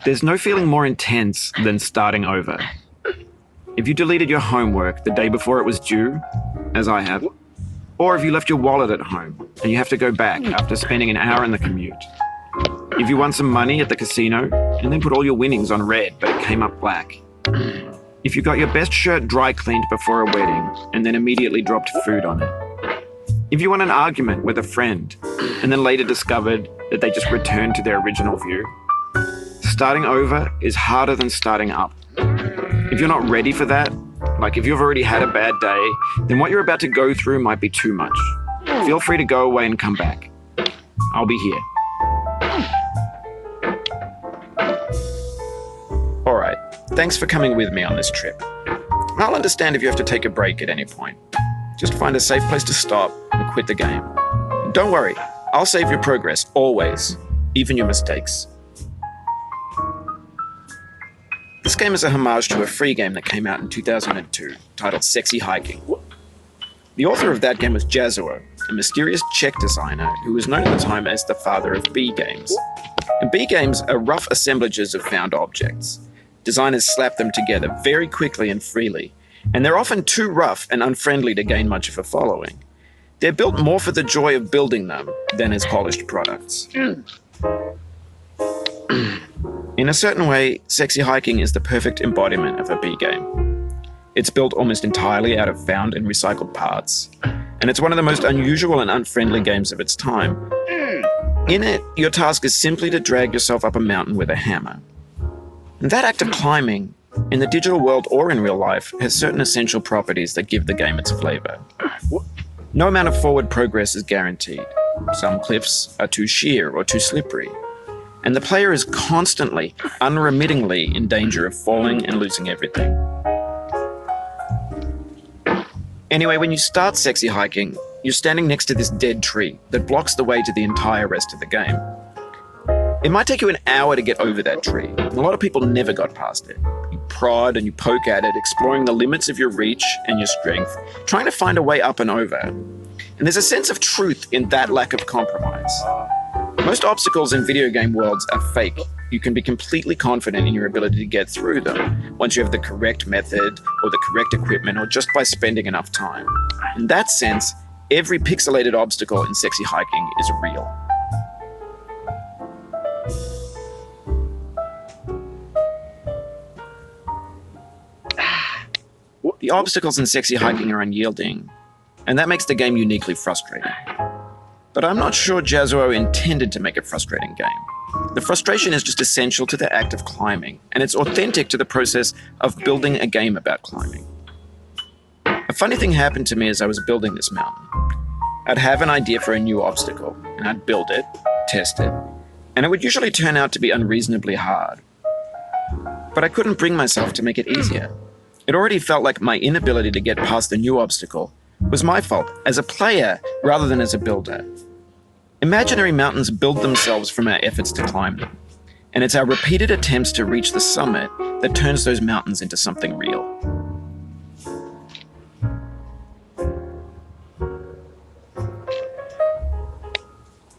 There's no feeling more intense than starting over. If you deleted your homework the day before it was due, as I have, or if you left your wallet at home and you have to go back after spending an hour in the commute. If you won some money at the casino and then put all your winnings on red but it came up black. If you got your best shirt dry cleaned before a wedding and then immediately dropped food on it. If you won an argument with a friend and then later discovered that they just returned to their original view. Starting over is harder than starting up. If you're not ready for that, like if you've already had a bad day, then what you're about to go through might be too much. Feel free to go away and come back. I'll be here. Alright, thanks for coming with me on this trip. I'll understand if you have to take a break at any point. Just find a safe place to stop and quit the game. Don't worry, I'll save your progress, always, even your mistakes. This game is a homage to a free game that came out in 2002, titled Sexy Hiking. The author of that game was Jazzuo, a mysterious Czech designer who was known at the time as the father of B games. And B games are rough assemblages of found objects. Designers slap them together very quickly and freely, and they're often too rough and unfriendly to gain much of a following. They're built more for the joy of building them than as polished products. In a certain way, Sexy Hiking is the perfect embodiment of a B game. It's built almost entirely out of found and recycled parts, and it's one of the most unusual and unfriendly games of its time. In it, your task is simply to drag yourself up a mountain with a hammer. And that act of climbing, in the digital world or in real life, has certain essential properties that give the game its flavor. No amount of forward progress is guaranteed. Some cliffs are too sheer or too slippery. And the player is constantly, unremittingly in danger of falling and losing everything. Anyway, when you start Sexy Hiking, you're standing next to this dead tree that blocks the way to the entire rest of the game. It might take you an hour to get over that tree, and a lot of people never got past it. You prod and you poke at it, exploring the limits of your reach and your strength, trying to find a way up and over. And there's a sense of truth in that lack of compromise. Most obstacles in video game worlds are fake. You can be completely confident in your ability to get through them once you have the correct method or the correct equipment or just by spending enough time. In that sense, every pixelated obstacle in Sexy Hiking is real. The obstacles in Sexy Hiking are unyielding, and that makes the game uniquely frustrating. But I'm not sure Jazzuo intended to make a frustrating game. The frustration is just essential to the act of climbing, and it's authentic to the process of building a game about climbing. A funny thing happened to me as I was building this mountain. I'd have an idea for a new obstacle, and I'd build it, test it, and it would usually turn out to be unreasonably hard. But I couldn't bring myself to make it easier. It already felt like my inability to get past the new obstacle was my fault as a player rather than as a builder. Imaginary mountains build themselves from our efforts to climb them, and it's our repeated attempts to reach the summit that turns those mountains into something real.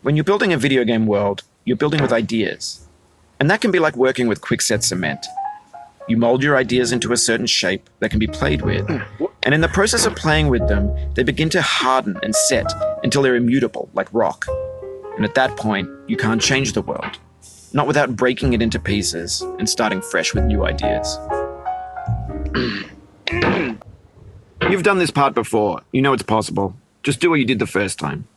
When you're building a video game world, you're building with ideas, and that can be like working with quickset cement. You mold your ideas into a certain shape that can be played with, and in the process of playing with them, they begin to harden and set until they're immutable, like rock. And at that point, you can't change the world, not without breaking it into pieces and starting fresh with new ideas. You've done this part before. You know it's possible. Just do what you did the first time.